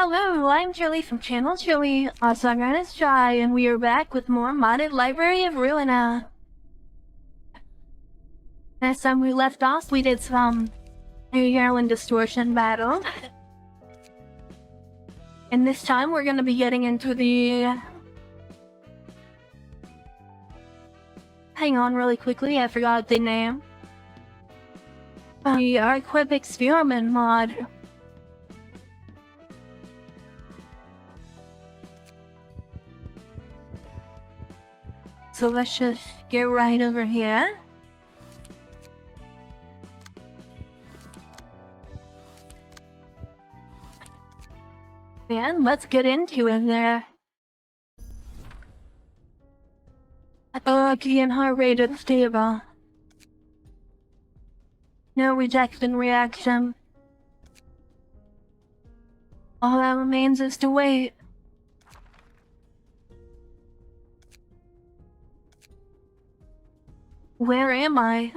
Hello, I'm Chylli from channel Chylli, also known as Chai, and we are back with more modded Library of Ruina. Last time we left off, we did some New distortion battle. And this time we're gonna be getting into the... Hang on really quickly, I forgot the name. The Arquib Experiment mod. So let's just get right over here. And let's get into it there. Key and heart rate is stable. No rejection reaction. All that remains is to wait. Where am I?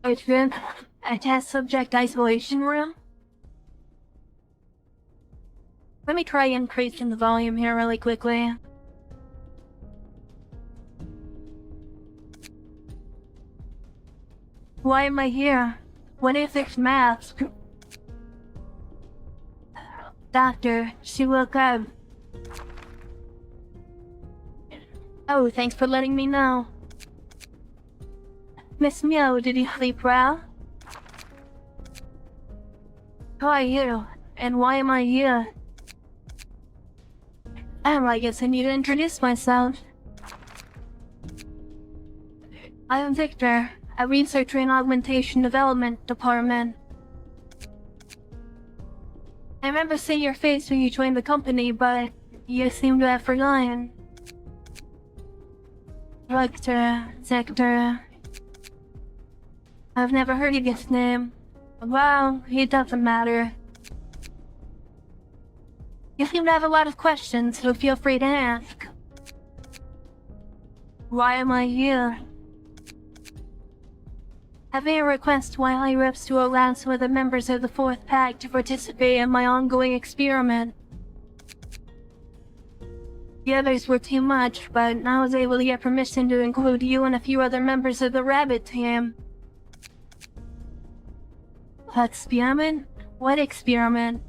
It's been a test subject isolation room. Let me try increasing the volume here really quickly. Why am I here? What is this mask? Doctor, she woke up. Oh, thanks for letting me know. Miss Meow, did you sleep well? Who are you? And why am I here? I guess I need to introduce myself. I am Victor, a researcher in Augmentation Development Department. I remember seeing your face when you joined the company, but you seem to have forgotten. Sector. I've never heard of this name. Well, it doesn't matter. You seem to have a lot of questions, so feel free to ask. Why am I here? Having a request while I reps to allow some of the members of the Fourth Pack to participate in my ongoing experiment. The others were too much, but I was able to get permission to include you and a few other members of the rabbit team. Experiment? What experiment?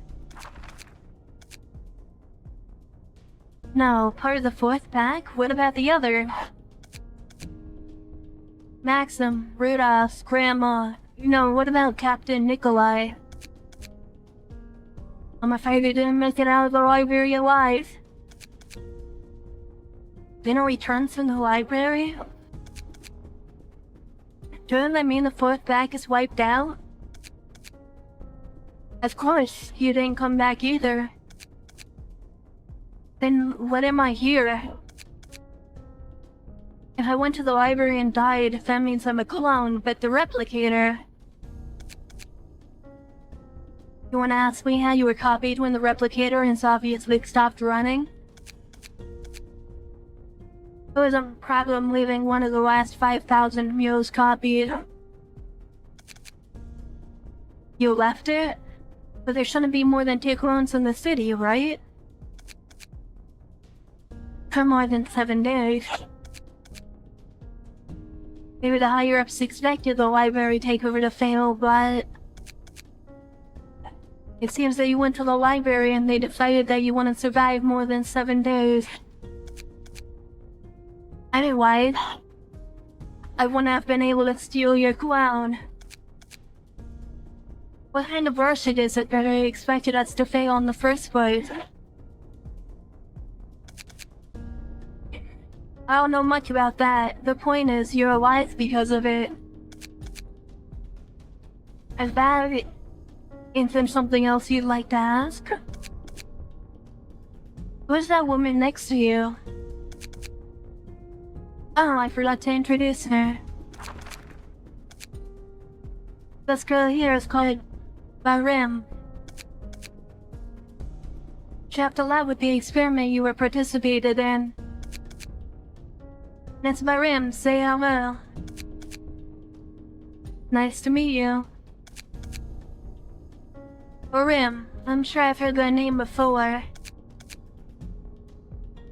No, part of the Fourth Pack? What about the other? Maxim, Rudolph, Grandma. No, what about Captain Nikolai? I'm afraid he didn't make it out of the library alive. Dinner returns from the library? Doesn't that mean the Fourth Pack is wiped out? Of course, you didn't come back either. Then what am I here? If I went to the library and died, that means I'm a clone, but the replicator... You wanna ask me how you were copied when the replicator has obviously stopped running? It was a problem leaving one of the last 5,000 mules copied. You left it? But there shouldn't be more than 2 clones in the city, right? For more than 7 days. Maybe the higher-ups expected the library takeover to fail, but... It seems that you went to the library and they decided that you wouldn't survive more than 7 days. Anyway, I wouldn't have been able to steal your clown. What kind of bullshit is it that they expected us to fail in the first place? I don't know much about that. The point is, you're alive because of it. Is that... Isn't something else you'd like to ask? Who's that woman next to you? Oh, I forgot to introduce her. This girl here is called Barim. She helped a lot with the experiment you were participated in. That's Barim, say hello. Nice to meet you. Barim. I'm sure I've heard that name before.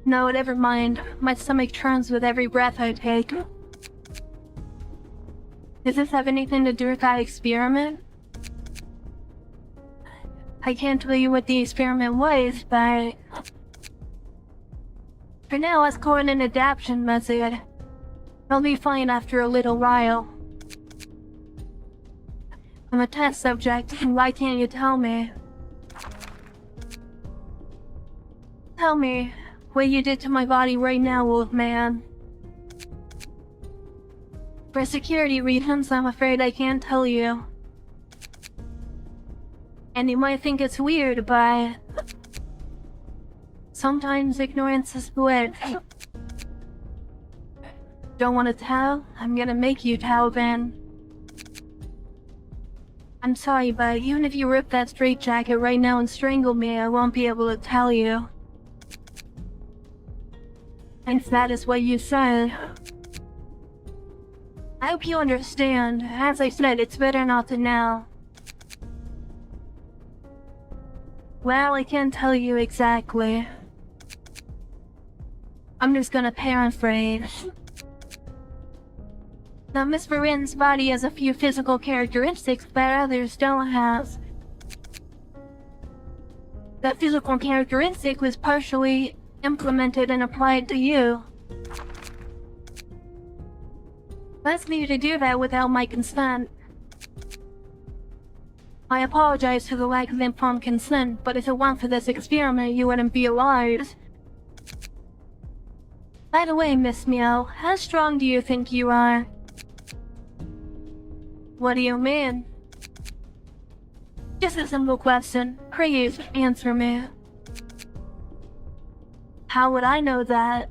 No, never mind. My stomach churns with every breath I take. Does this have anything to do with that experiment? I can't tell you what the experiment was, but... for now, let's call it an adaptation method. I'll be fine after a little while. I'm a test subject, and why can't you tell me? Tell me what you did to my body right now, old man. For security reasons, I'm afraid I can't tell you. And you might think it's weird, but... sometimes ignorance is bliss. Don't want to tell? I'm gonna make you tell then. I'm sorry, but even if you rip that straitjacket right now and strangle me, I won't be able to tell you. And that is what you said. I hope you understand. As I said, it's better not to know. Well, I can't tell you exactly. I'm just gonna paraphrase. Now, Miss Barim's body has a few physical characteristics that others don't have. That physical characteristic was partially implemented and applied to you. Asked me to do that without my consent. I apologize for the lack of informed consent, but if it weren't for this experiment, you wouldn't be alive. By the way, Miss Meow, how strong do you think you are? What do you mean? Just a simple question. Please answer me. How would I know that?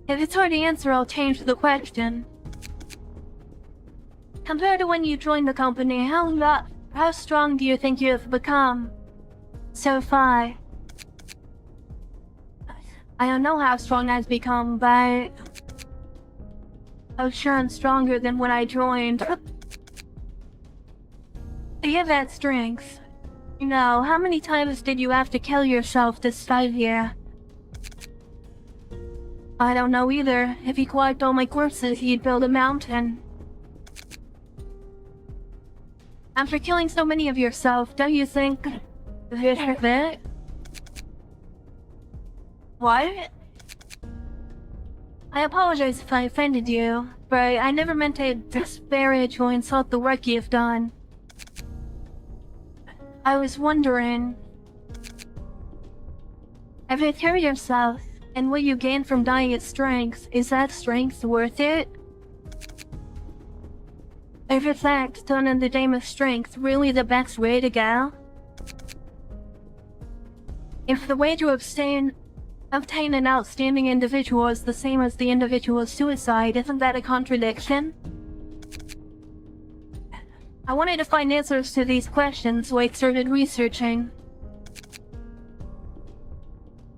If it's hard to answer, I'll change the question. Compared to when you joined the company, how strong do you think you have become so far? I don't know how strong I've become, but I'm sure I'm stronger than when I joined. You have that strength. You know, how many times did you have to kill yourself to stay here? I don't know either. If you collect all my corpses, you'd build a mountain. After killing so many of yourself, don't you think this is it? What? I apologize if I offended you, but I never meant to disparage or insult the work you've done. I was wondering, if you kill yourself and what you gain from dying at strength, is that strength worth it? If it's act done in the name of strength really the best way to go? If the way to obtain an outstanding individual is the same as the individual's suicide, isn't that a contradiction? I wanted to find answers to these questions, so I started researching.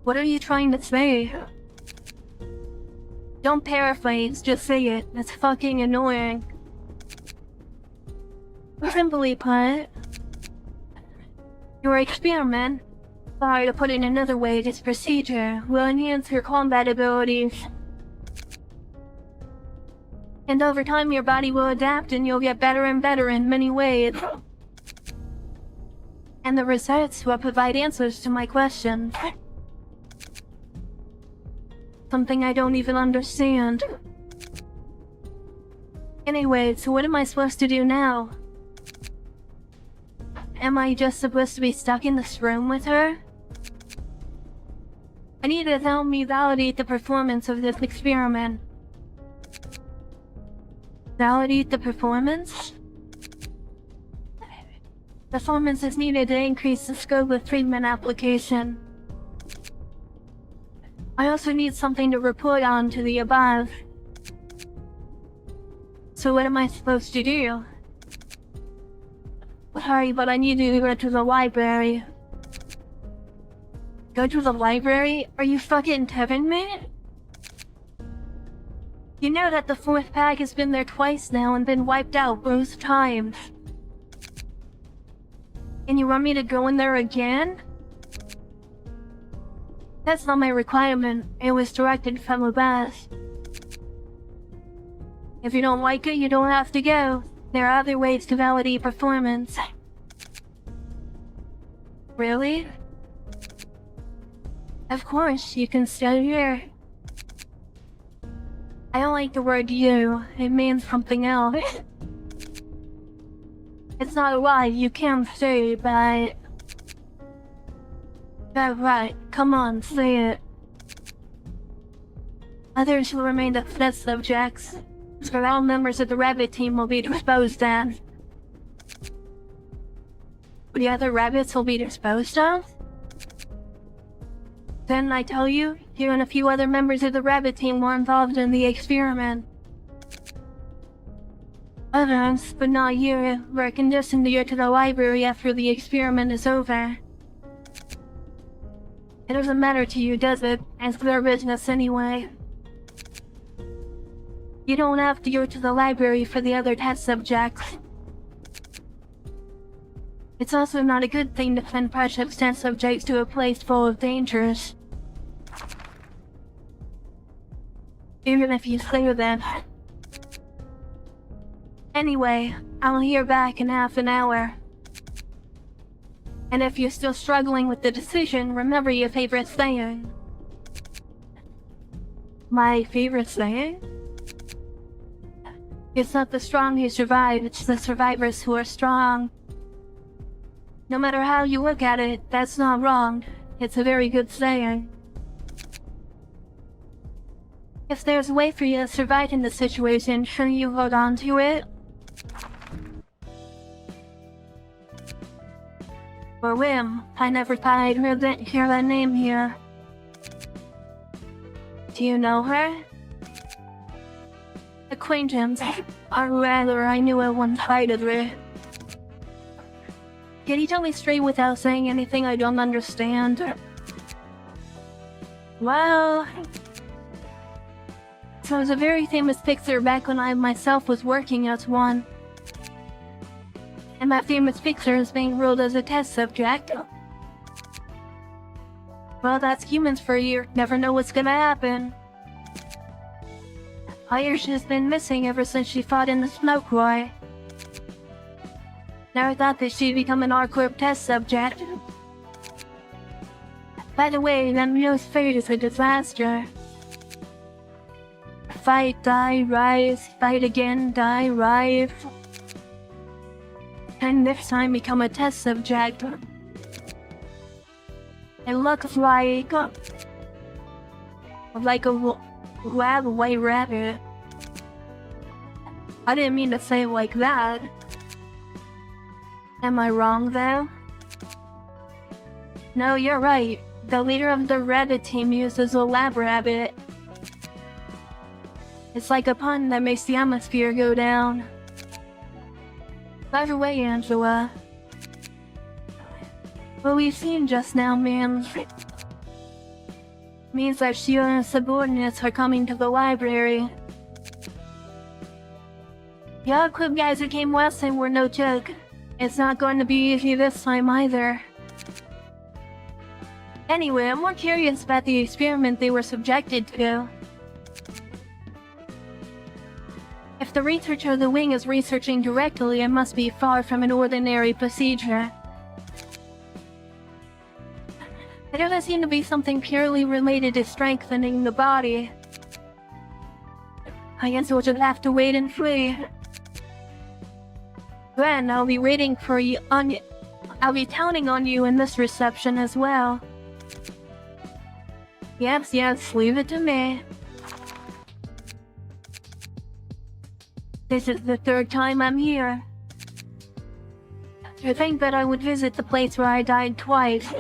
What are you trying to say? Don't paraphrase, just say it. It's fucking annoying. Simply put, your experiment, or to put it another way, this procedure will enhance your combat abilities. And over time your body will adapt and you'll get better and better in many ways. And the results will provide answers to my questions. Something I don't even understand. Anyway, so what am I supposed to do now? Am I just supposed to be stuck in this room with her? I need to help me validate the performance of this experiment. Validate the performance? Performance is needed to increase the scope of treatment application. I also need something to report on to the above. So what am I supposed to do? Sorry, but I need to go to the library. Go to the library? Are you fucking kidding me? You know that the fourth pack has been there twice now and been wiped out both times. And you want me to go in there again? That's not my requirement. It was directed from above. If you don't like it, you don't have to go. There are other ways to validate performance. Really? Of course, you can stay here. I don't like the word you. It means something else. It's not a lie, you can stay, but... right, come on, say it. Others will remain the test subjects, so all members of the rabbit team will be disposed of. The other rabbits will be disposed of? Then I tell you, you and a few other members of the rabbit team were involved in the experiment. Others, but not you, were conditioned to go to the library after the experiment is over. It doesn't matter to you, does it? It's their business anyway. You don't have to go to the library for the other test subjects. It's also not a good thing to send precious test subjects to a place full of dangers. Even if you clear them. Anyway, I'll hear back in half an hour. And if you're still struggling with the decision, remember your favorite saying. My favorite saying? It's not the strong who survive, it's the survivors who are strong. No matter how you look at it, that's not wrong. It's a very good saying. If there's a way for you to survive in the situation, shouldn't you hold on to it? Barim, I never thought I'd hear that name here. Do you know her? Acquaintance, or rather, I knew at one side of her. Can you tell me straight without saying anything I don't understand? Well... So it was a very famous fixer back when I myself was working as one. And that famous fixer is being ruled as a test subject. Well, that's humans for you. Never know what's gonna happen. She's been missing ever since she fought in the smoke war. Never thought that she'd become an R-Corp test subject. By the way, that Mio's fate is a disaster. Fight, die, rise, fight again, die, rise. And this time become a test subject. It looks like a white rabbit. I didn't mean to say it like that. Am I wrong though? No, you're right. The leader of the rabbit team uses a lab rabbit. It's like a pun that makes the atmosphere go down. By the way, Angela, what we've seen just now means that she and her subordinates are coming to the library. The outclub guys who came last time were no joke. It's not going to be easy this time either. Anyway, I'm more curious about the experiment they were subjected to. If the researcher of the wing is researching directly, it must be far from an ordinary procedure. It doesn't seem to be something purely related to strengthening the body. I guess we'll just have to wait and see. Then I'll be waiting for you I'll be counting on you in this reception as well. Yes, leave it to me. This is the third time I'm here. To think that I would visit the place where I died twice.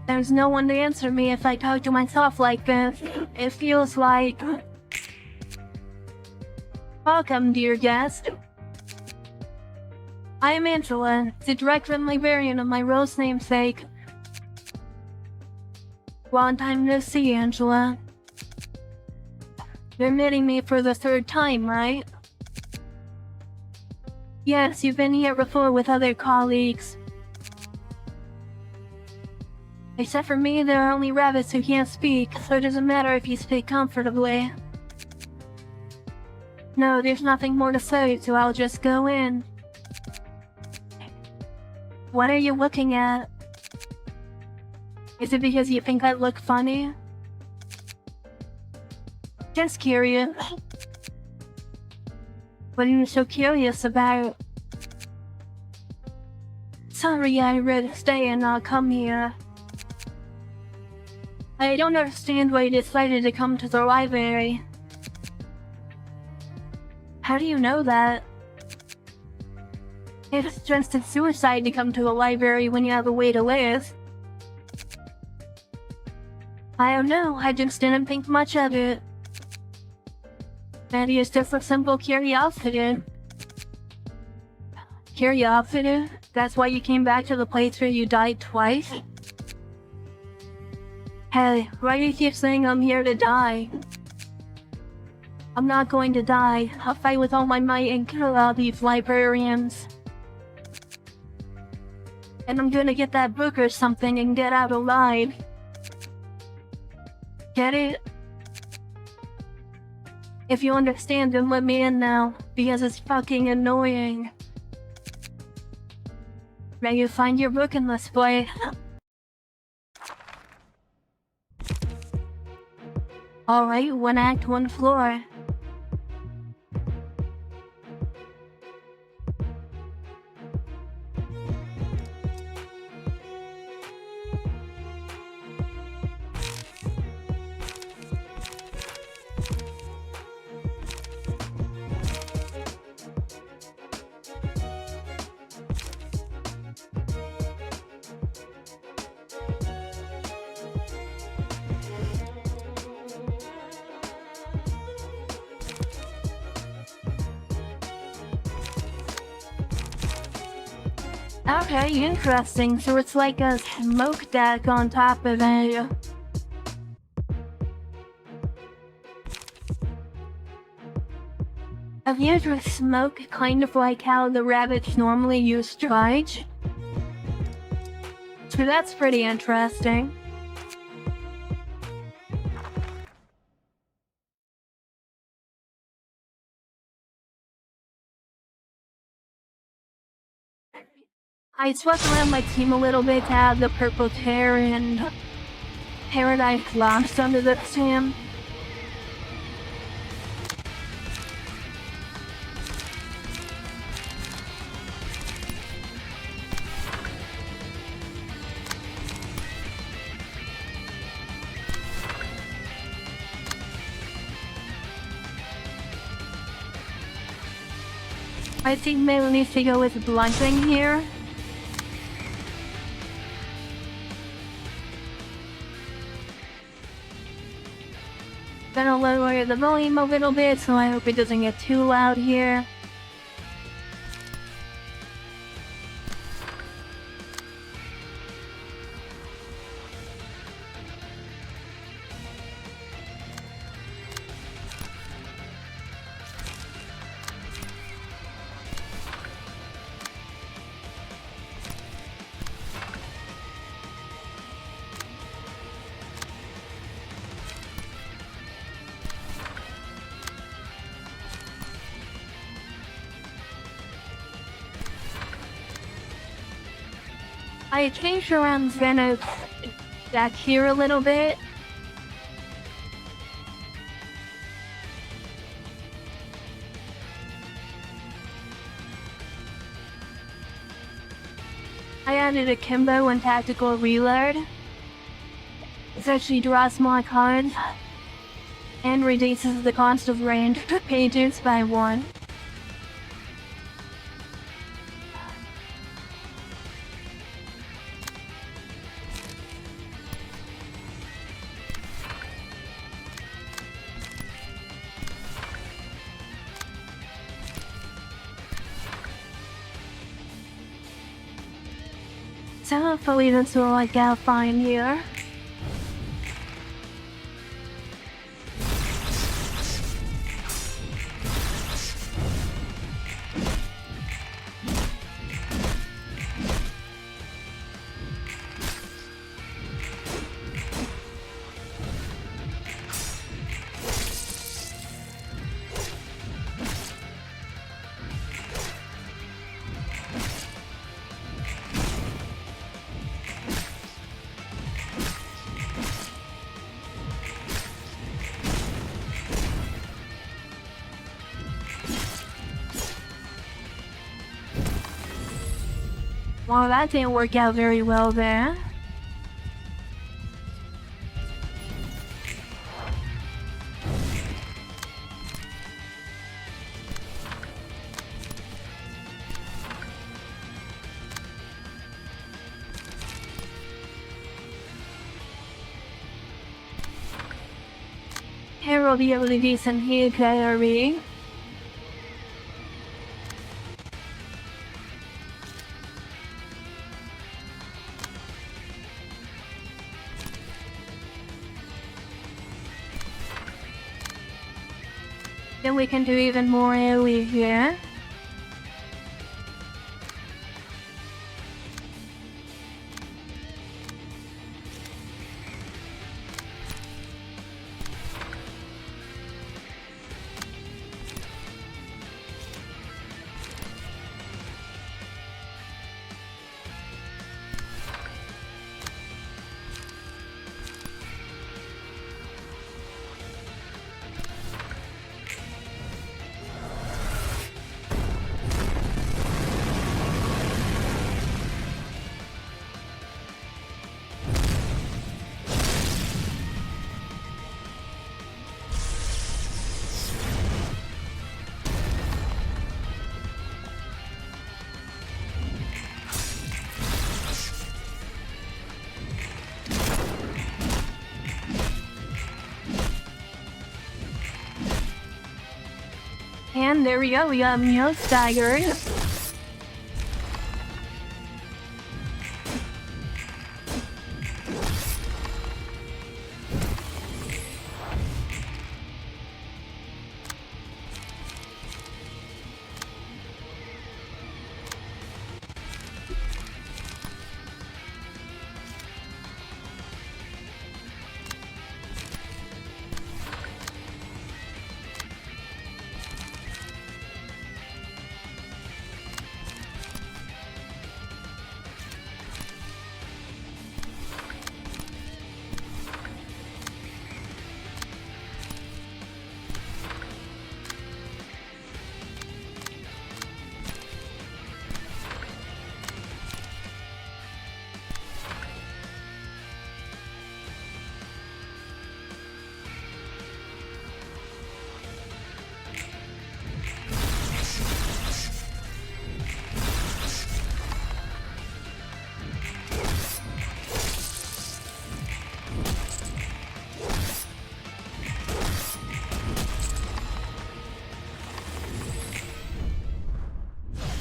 There's no one to answer me if I talk to myself like this. It feels like... Welcome, dear guest. I am Angela, the direct librarian of my rose namesake. Long time no see, Angela. You're meeting me for the third time, right? Yes, you've been here before with other colleagues. Except for me, there are only rabbits who can't speak, so it doesn't matter if you speak comfortably. No, there's nothing more to say, so I'll just go in. What are you looking at? Is it because you think I look funny? Just curious. What are you so curious about? Sorry, I read stay and not come here. I don't understand why you decided to come to the library. How do you know that? It's just a suicide to come to the library when you have a way to live. I don't know, I just didn't think much of it. Maybe it's just a simple curiosity. Curiosity? That's why you came back to the place where you died twice? Hey, why do you keep saying I'm here to die? I'm not going to die. I'll fight with all my might and kill all these librarians. And I'm gonna get that book or something and get out alive. Get it? If you understand, then let me in now, because it's fucking annoying. May you find your book in this place. Alright, 1 act, 1 floor. Okay, interesting. So it's like a smoke deck on top of it. Have you ever smoked kind of like how the rabbits normally use strike? So that's pretty interesting. I swept around my team a little bit to have the purple tear and Paradise Lost under the team. I think maybe we need to go with blunting here. Gonna lower the volume a little bit, so I hope it doesn't get too loud here. I changed around Zeno's back here a little bit. I added a Kimbo and Tactical Reload. This actually draws more cards and reduces the cost of range pages by 1. So hopefully this will work out fine here. Well, that didn't work out very well there. Here will be able to do some heat therapy. Then we can do even more AoE here. And there we go, we got Meal Stagger.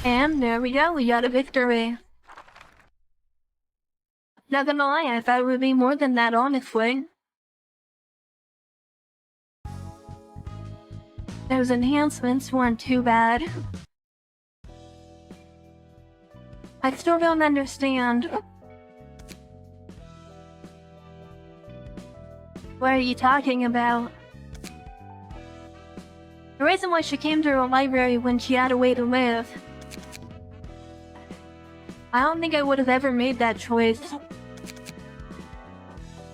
And there we go, we got a victory. Not gonna lie, I thought it would be more than that, honestly. Those enhancements weren't too bad. I still don't understand. What are you talking about? The reason why she came to a library when she had a way to live. I don't think I would have ever made that choice.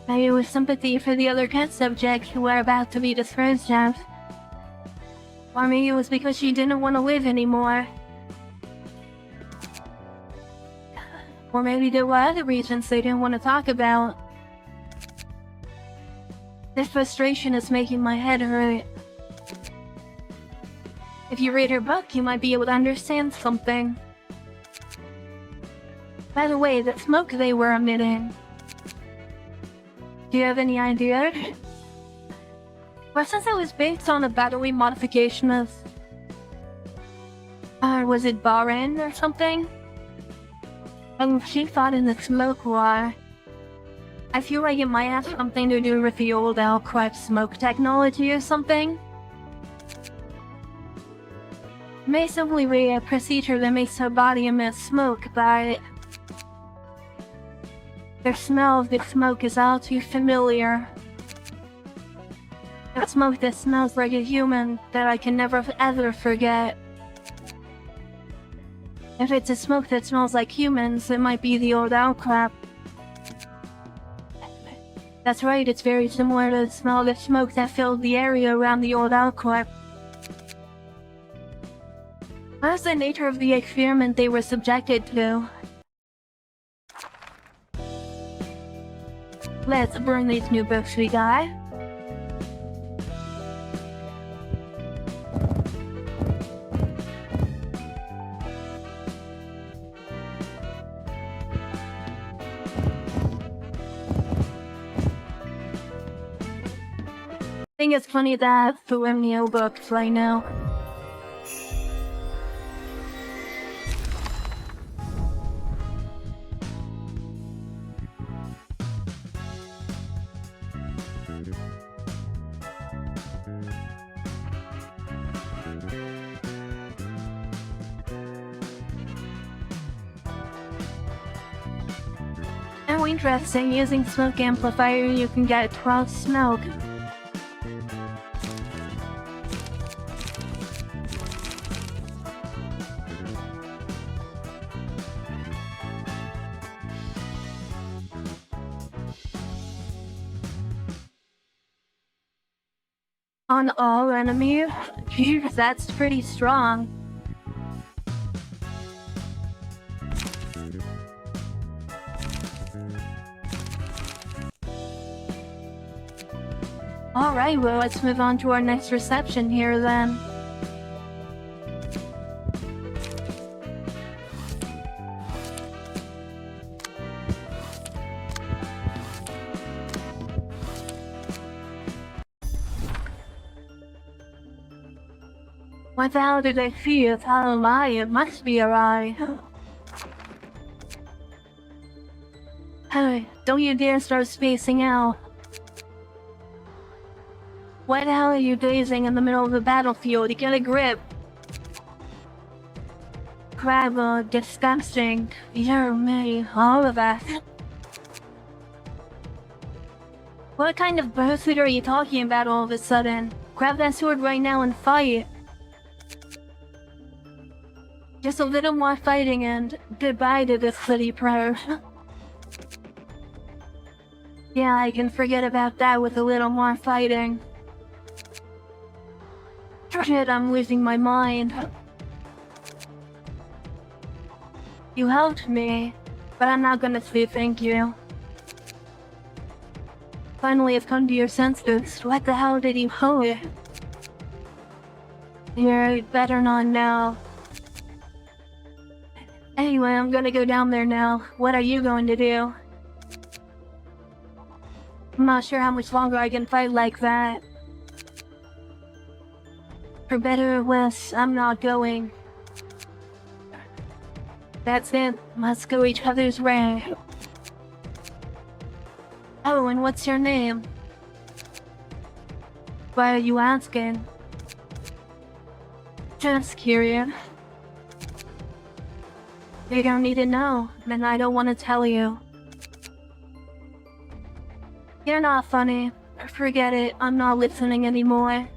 Maybe it was sympathy for the other test subjects who were about to be disposed of. Or maybe it was because she didn't want to live anymore. Or maybe there were other reasons they didn't want to talk about. This frustration is making my head hurt. If you read her book, you might be able to understand something. By the way, the smoke they were emitting. Do you have any idea? Well, since it was based on a battery modification of... was it Barim or something? She thought in the smoke war. I feel like it might have something to do with the old Alcrest smoke technology or something. It may simply be a procedure that makes her body emit smoke, but... the smell of the smoke is all too familiar. A smoke that smells like a human that I can never ever forget. If it's a smoke that smells like humans, it might be the old Alcrest. That's right, it's very similar to the smell of the smoke that filled the area around the old Alcrest. What was the nature of the experiment they were subjected to? Let's burn these new books we got. I think it's funny that the new books right now. Now interesting, using smoke amplifier you can get 12 smoke. On all enemies? Jeez, that's pretty strong. Alright, well, let's move on to our next reception here then. What the hell did I see? It's not a lie, it must be a lie. Hey, don't you dare start spacing out. Why the hell are you dazing in the middle of the battlefield? You get a grip. Crab, disgusting. You're me, all of us. What kind of bullshit are you talking about all of a sudden? Grab that sword right now and fight. Just a little more fighting and goodbye to this city pro. Yeah, I can forget about that with a little more fighting. Shit, I'm losing my mind. You helped me, but I'm not gonna say thank you. Finally, I've come to your senses. What the hell did you hold it? You're better not now. Anyway, I'm gonna go down there now. What are you going to do? I'm not sure how much longer I can fight like that. For better or worse, I'm not going. That's it. Let's go each other's way. Oh, and what's your name? Why are you asking? Just curious. You don't need to know, and I don't want to tell you. You're not funny. Forget it, I'm not listening anymore.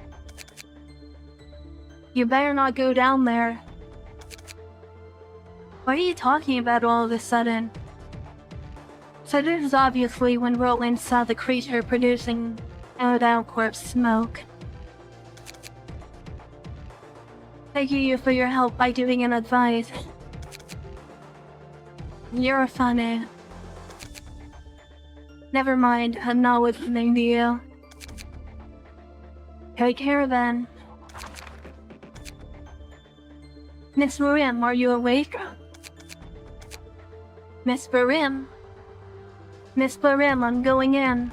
You better not go down there. What are you talking about all of a sudden? So this is obviously when Roland saw the creature producing out corpse smoke. Thank you for your help by giving an advice. You're funny. Never mind, I'm not listening to you. Take care then. Miss Barim, are you awake? Miss Barim? Miss Barim, I'm going in.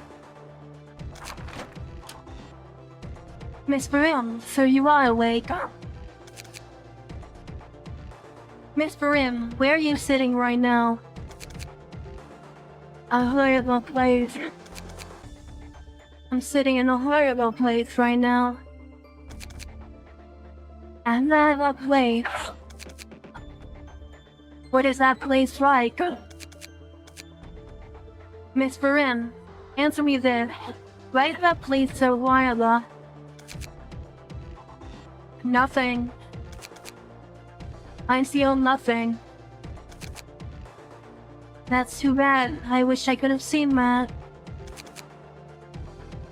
Miss Barim, so you are awake. Miss Barim, where are you sitting right now? A horrible place. I'm sitting in a horrible place right now. And that a place. What is that place like? Miss Barim, answer me this. Why is that place so wild? Nothing. I feel nothing. That's too bad. I wish I could have seen that.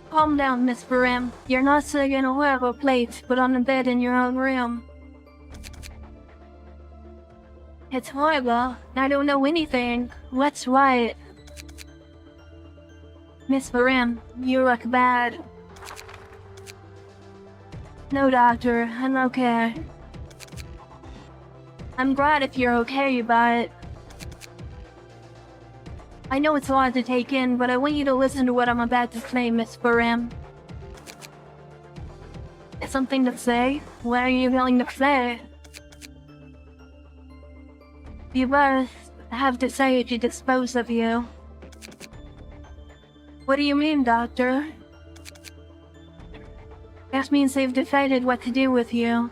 Calm down, Miss Barim. You're not sitting in a horrible place, but on a bed in your own room. It's horrible. I don't know anything. What's right? Miss Barim, you look bad. No, doctor, I'm okay. I'm glad if you're okay, but I know it's a lot to take in, but I want you to listen to what I'm about to say, Miss Barim. Something to say? What are you going to say? You both have decided to dispose of you. What do you mean, Doctor? That means they've decided what to do with you.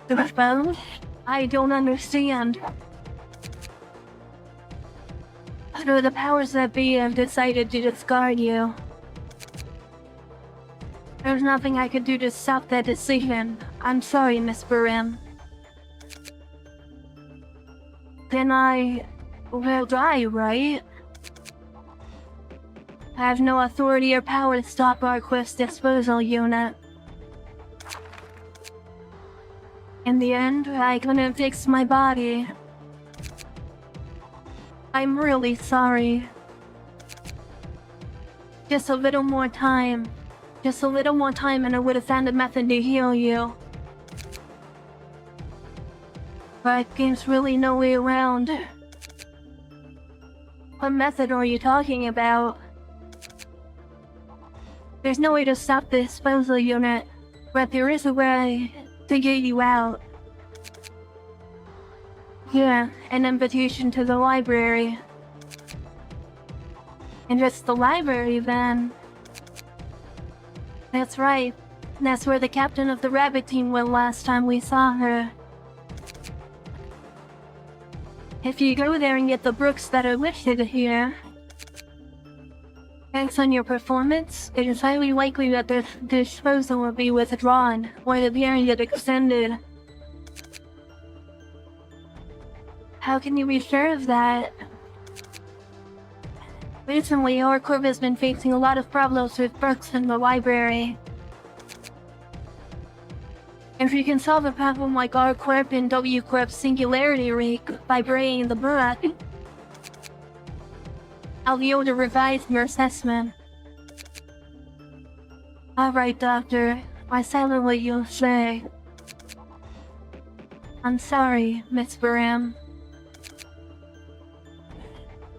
Dispose? I don't understand. So the powers that be have decided to discard you. There's nothing I could do to stop that decision. I'm sorry, Miss Barim. Then I will die, right? I have no authority or power to stop our quest disposal unit. In the end, I couldn't fix my body. I'm really sorry. Just a little more time. Just a little more time and I would have found a method to heal you. But there's really no way around. What method are you talking about? There's no way to stop the disposal unit, but there is a way to get you out. Here, an invitation to the library. And just the library, then. That's right. That's where the captain of the rabbit team went last time we saw her. If you go there and get the books that are listed here, based on your performance, it is highly likely that the disposal will be withdrawn, or the period extended. How can you be sure of that? Recently, our corp has been facing a lot of problems with books in the library. If you can solve a problem like R Corp and W Corp's singularity rate by breaking the book, I'll be able to revise your assessment. Alright, Doctor. I silent what you'll say. I'm sorry, Miss Barim.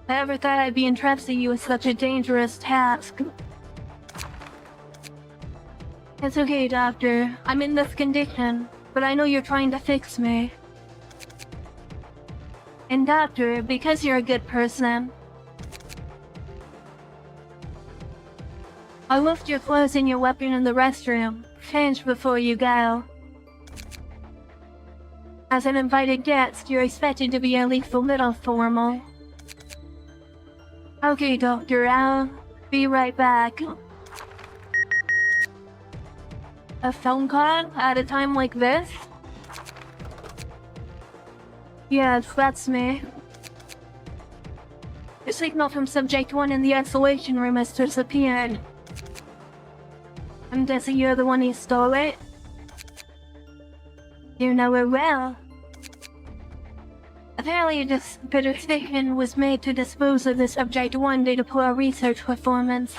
I never thought I'd be entrusting you with such a dangerous task. It's okay, Doctor. I'm in this condition, but I know you're trying to fix me. And Doctor, because you're a good person, I'll lift your clothes and your weapon in the restroom. Change before you go. As an invited guest, you're expected to be at least a little formal. Okay, Doctor, I'll be right back. A phone call at a time like this? Yes, that's me. The signal from Subject 1 in the isolation room has disappeared. I'm guessing you're the one who stole it? You know it well. Apparently, the decision was made to dispose of the Subject 1 due to poor research performance.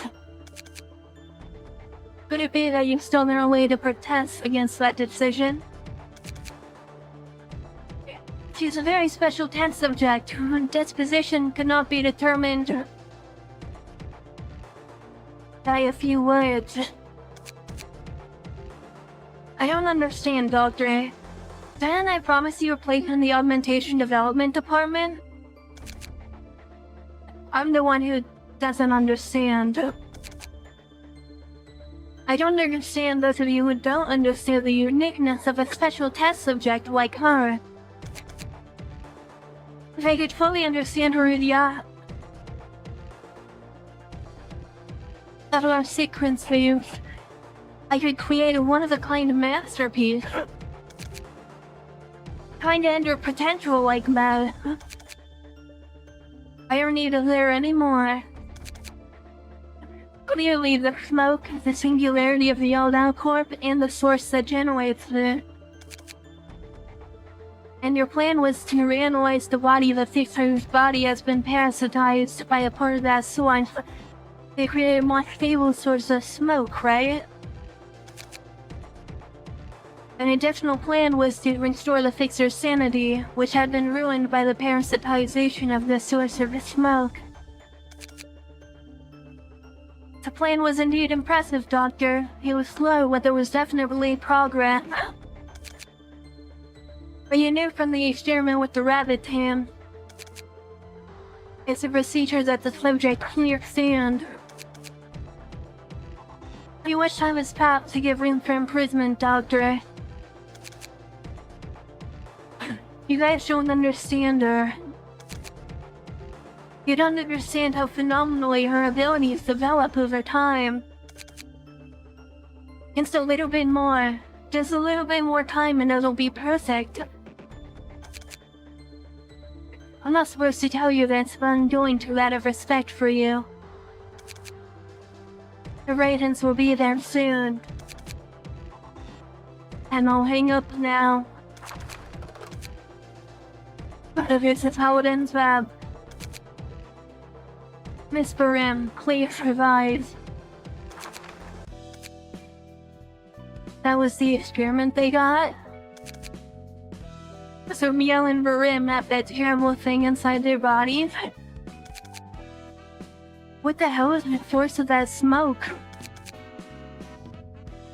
Could it be that you stole their way to protest against that decision? She's a very special test subject. Her disposition could not be determined by a few words. I don't understand, Doctor. Didn't I promise you a place in the Augmentation Development Department? I'm the one who doesn't understand. I don't understand those of you who don't understand the uniqueness of a special test subject like her. If I could fully understand her idea of our sequences, I could create a one-of-a-kind masterpiece. Kinda under potential like that. I don't need to hear anymore. Clearly, the smoke, the singularity of the Old Corp, and the source that generates it And your plan was to reanalyze the body of the fixer whose body has been parasitized by a part of that source. They created a more stable source of smoke, right? An additional plan was to restore the fixer's sanity, which had been ruined by the parasitization of the source of the smoke. The plan was indeed impressive, Doctor. It was slow, but there was definitely progress. But you knew from the experiment with the rabbit tam. It's a procedure that the subject clear stand. You wish time has passed to give room for improvement, Doctor. You guys don't understand her. You don't understand how phenomenally her abilities develop over time. Just a little bit more. Just a little bit more time and it'll be perfect. I'm not supposed to tell you this, but I'm doing to out of respect for you. The ratings will be there soon. And I'll hang up now. But this is how it ends up. Miss Barim, please revise. That was the experiment they got? So Miel and Barim have that terrible thing inside their bodies? What the hell is the source of that smoke?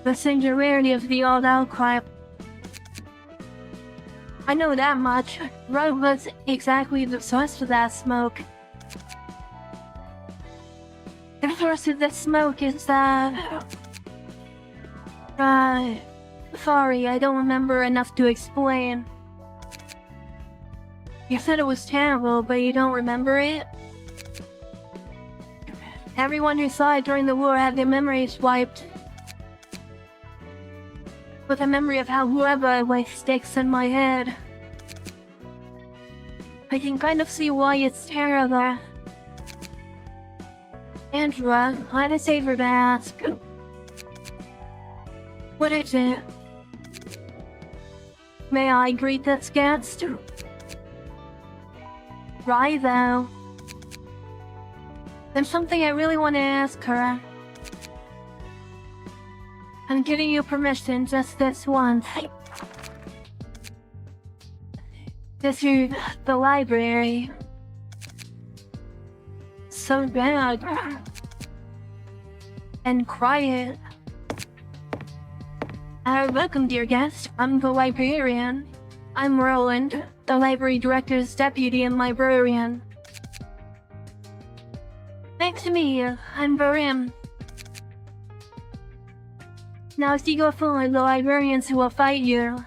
The singularity of the old outcry. I know that much. What was exactly the source of that smoke? The source of the smoke is sorry, I don't remember enough to explain. You said it was terrible, but you don't remember it? Everyone who saw it during the war had their memories wiped. But the memory of how whoever it was sticks in my head. I can kind of see why it's terrible. Angela, I had a favor to ask. What is it? May I greet this guest? Right though. There's something I really want to ask her. I'm giving you permission just this once. This is the library. So bad. And quiet. Welcome, dear guest. I'm the librarian. I'm Roland, the library director's deputy and librarian. Nice to meet you. I'm Barim. Now if you go forward, the librarians who will fight you.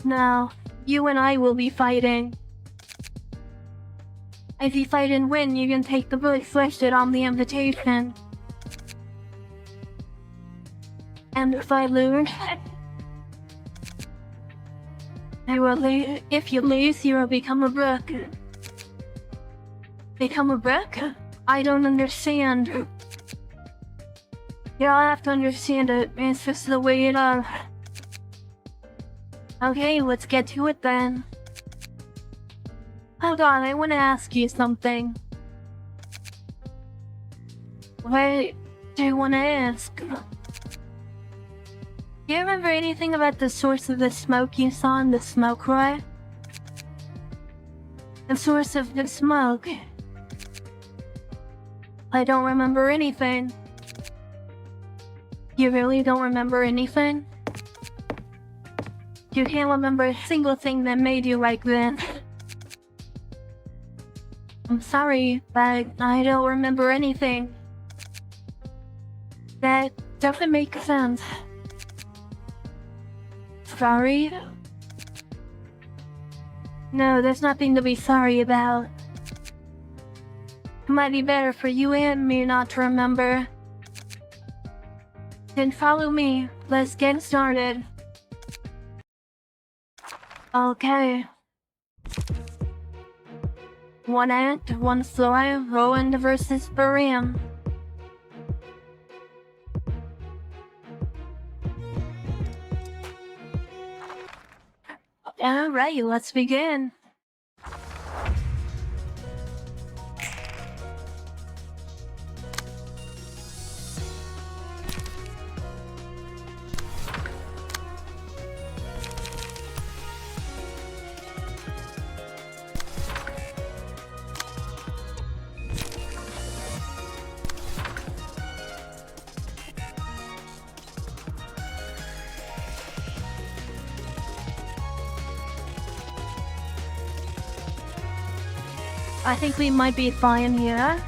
Now, you and I will be fighting. If you fight and win, you can take the books listed on the invitation. And if I lose, if you lose, you will become a book. Become a book? I don't understand. You'll have to understand it. It's just the way it is. Okay, let's get to it then. Hold on, I want to ask you something. What do you want to ask? Do you remember anything about the source of the smoke you saw in the smoke room? The source of the smoke. I don't remember anything. You really don't remember anything? You can't remember a single thing that made you like this. I'm sorry, but I don't remember anything. That doesn't make sense. Sorry? No, there's nothing to be sorry about. It might be better for you and me not to remember. Then follow me. Let's get started. Okay. One act, one story, Roland versus Barim. Alright, let's begin. I think we might be fine here.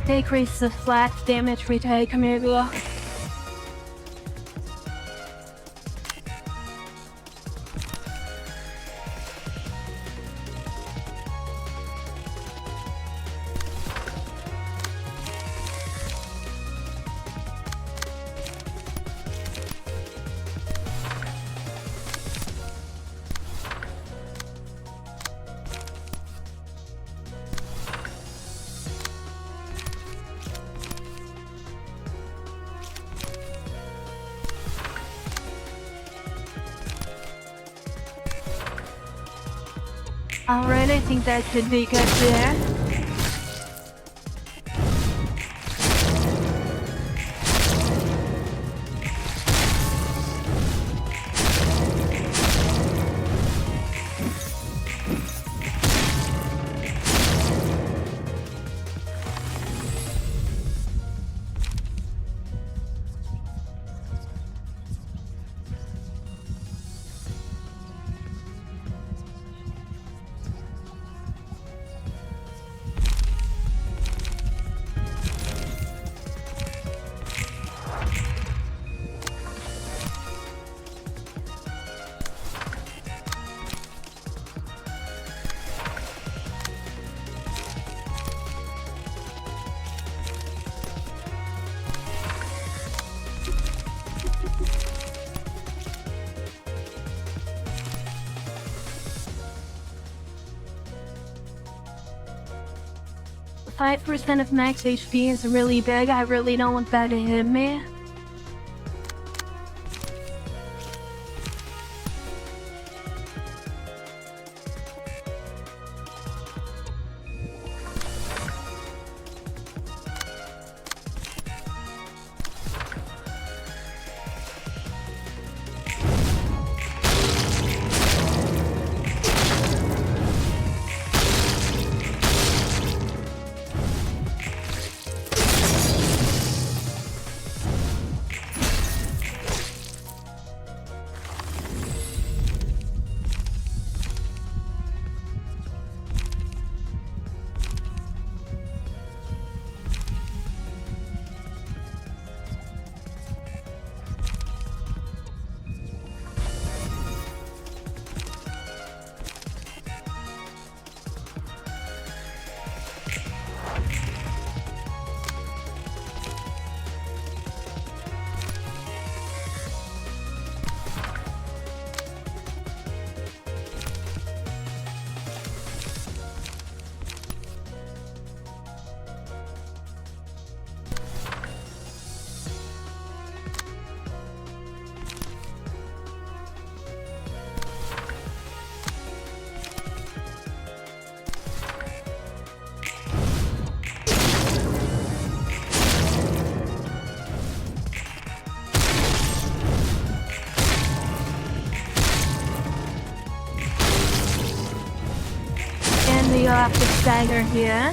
Decrease the flat damage we take, maybe. Alright, I think that should be good there. %5 of max HP is really big. I really don't want that to hit me. have to stagger here.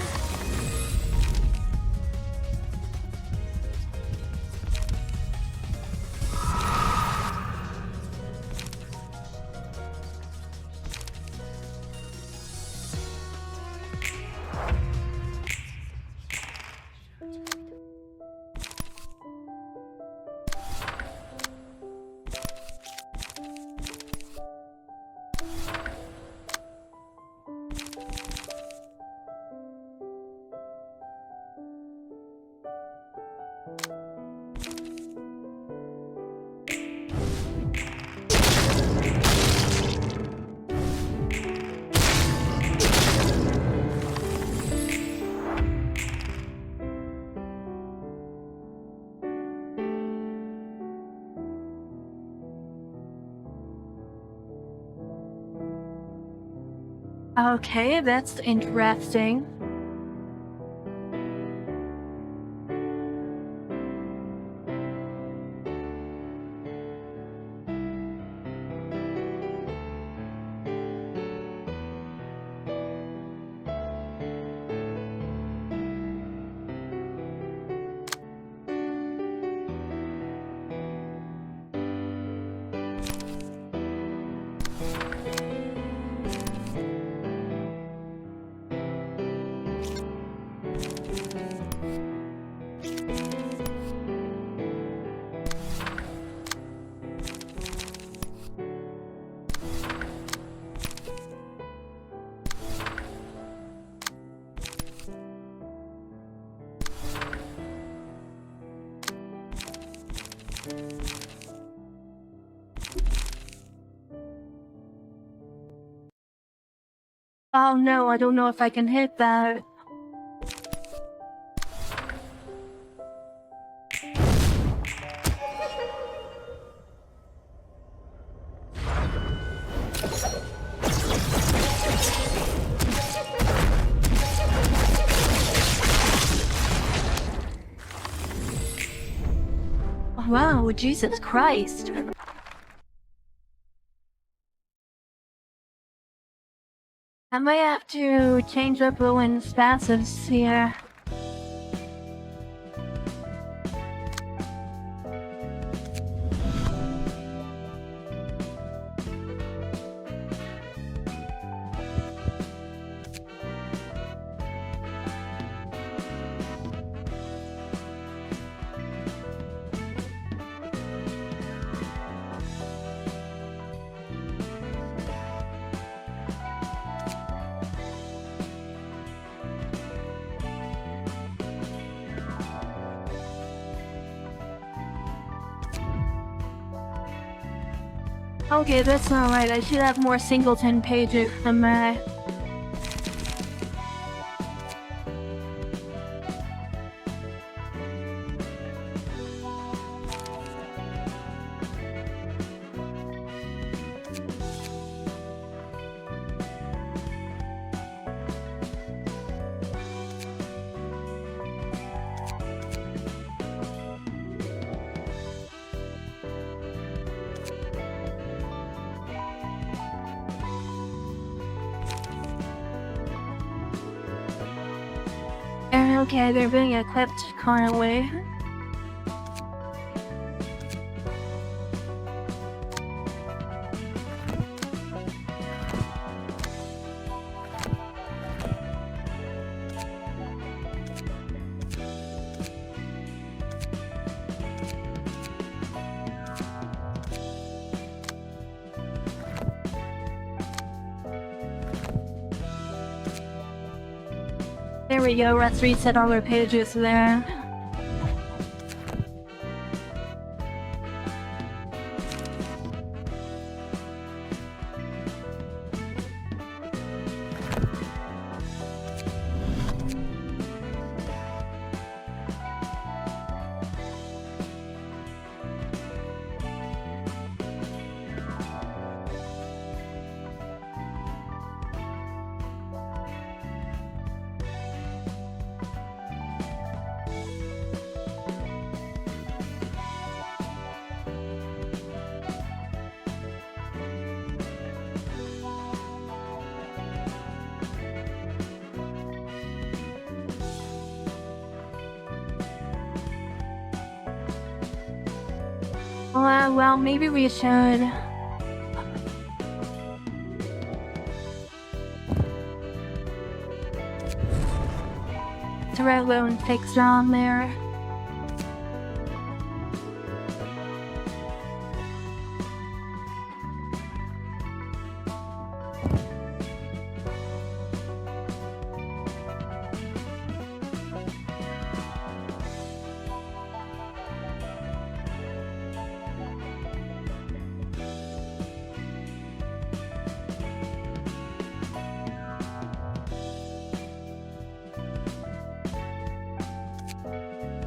Okay, that's interesting. Oh no, I don't know if I can hit that. Wow, Jesus Christ. I might have to change up Ruin's passives here. Okay, that's not right. I should have more singleton pages than that. Okay, they're being equipped currently. There we go, let's reset all our pages there. Well, maybe we should. Throw lone fix on there.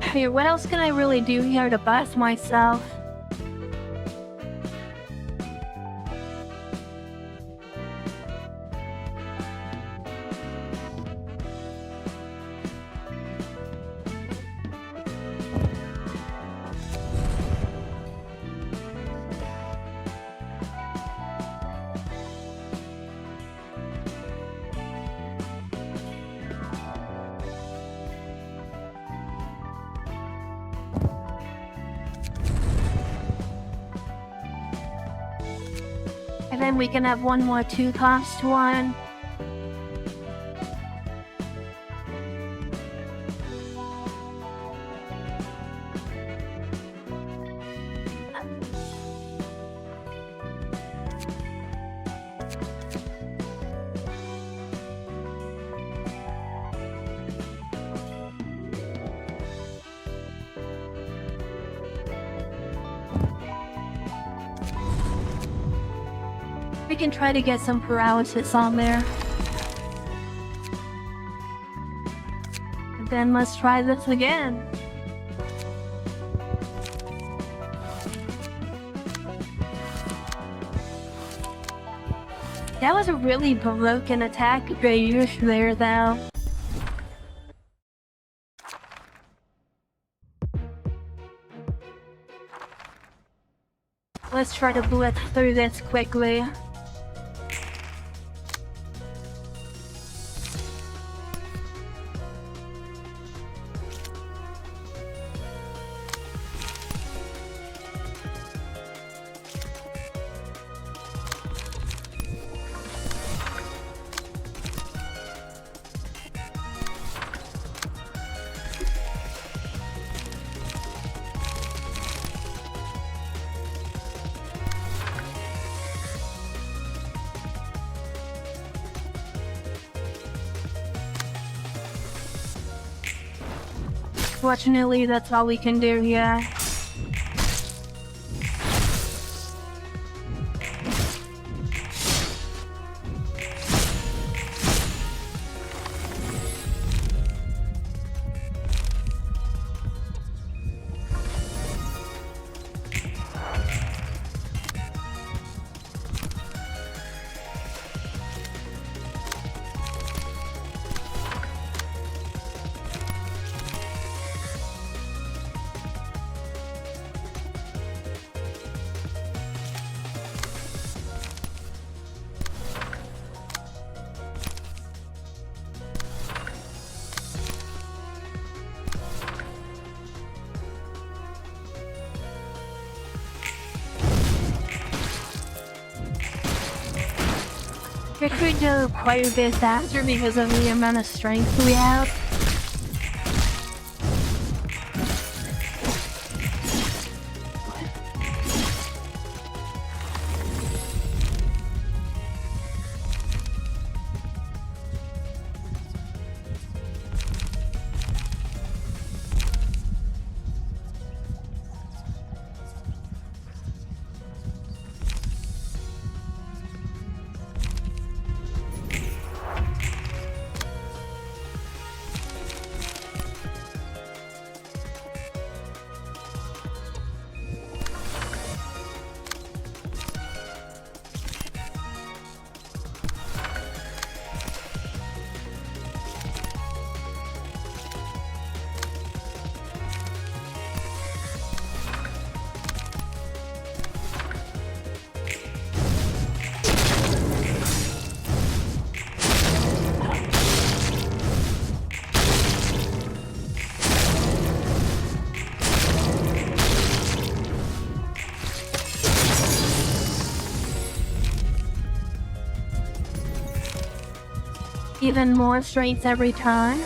Hey, what else can I really do here to bust myself? And then we can have one more 2-cost one. We can try to get some paralysis on there. And then let's try this again. That was a really broken attack range there, though. Let's try to blitz through this quickly. Fortunately, that's all we can do here. It could go quite a bit faster because of the amount of strength we have. even more strength every time.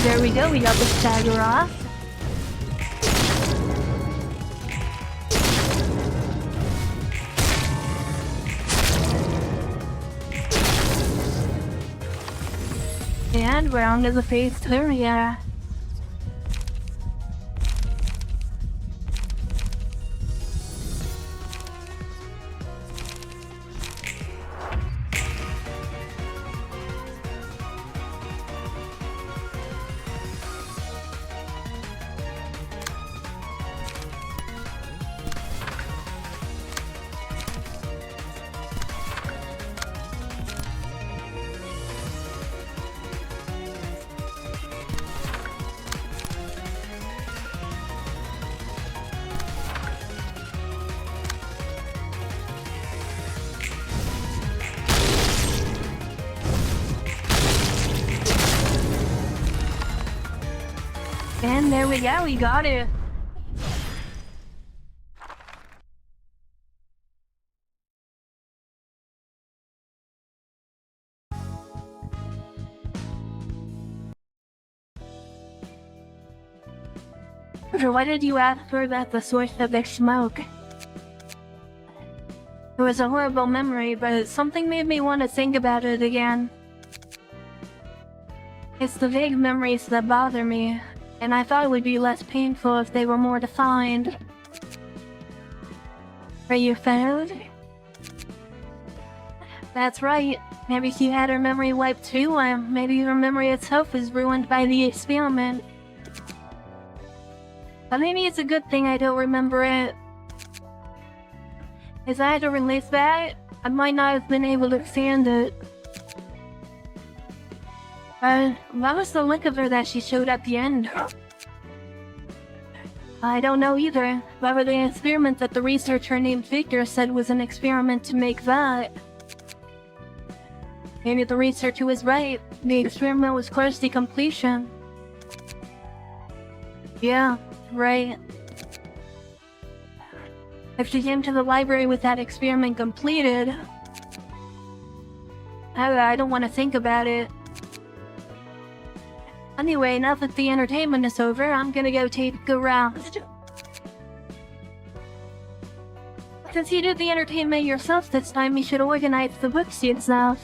There we go, we got the stagger off. And we're on to the phase 2, yeah. And there we go, we got it. So why did you ask her about the source of the smoke? It was a horrible memory, but something made me want to think about it again. It's the vague memories that bother me, and I thought it would be less painful if they were more defined. Are you found? That's right. Maybe she had her memory wiped too, and maybe her memory itself is ruined by the experiment. But maybe it's a good thing I don't remember it. If I had to release that, I might not have been able to stand it. What was the link of her that she showed at the end? I don't know either. Whatever the experiment that the researcher named Victor said was an experiment to make that. Maybe the researcher was right. The experiment was close to completion. Yeah, right. If she came to the library with that experiment completed... I don't want to think about it. Anyway, now that the entertainment is over, I'm gonna go take a round. Since you did the entertainment yourself this time, you should organize the books yourself.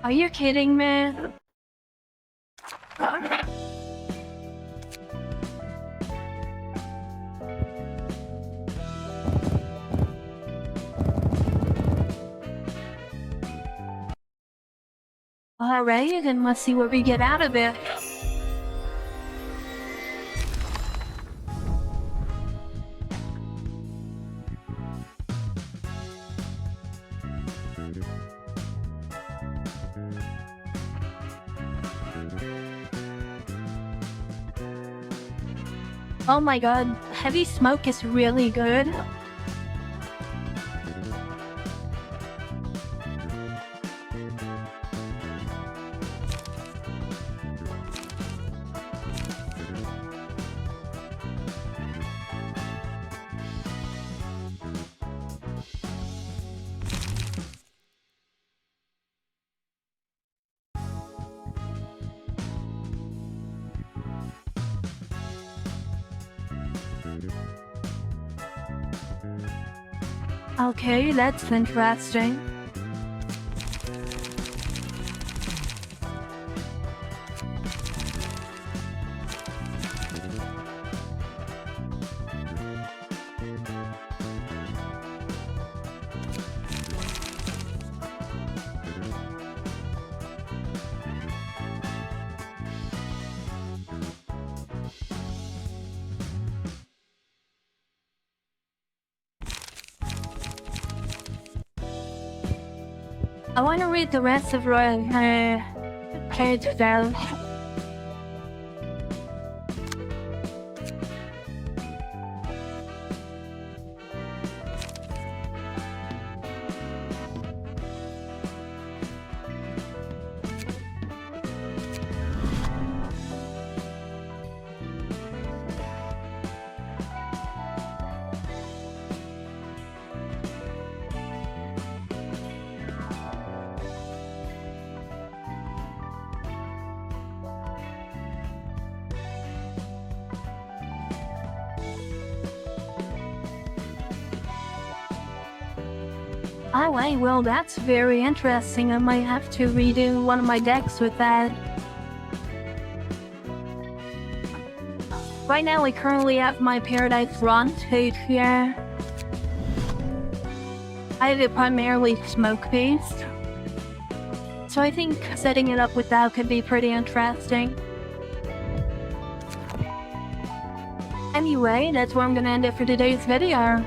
Are you kidding me? Alright, then let's see what we get out of it. Oh my god, heavy smoke is really good. Okay, that's interesting. I want to read the rest of Ruina page though. Oh wait, well that's very interesting. I might have to redo one of my decks with that. Right now I currently have my Paradise Run page here. I have it primarily smoke based. So I think setting it up with that could be pretty interesting. Anyway, that's where I'm gonna end it for today's video.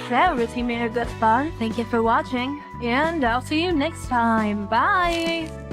So, if you made it this far, thank you for watching, and I'll see you next time. Bye!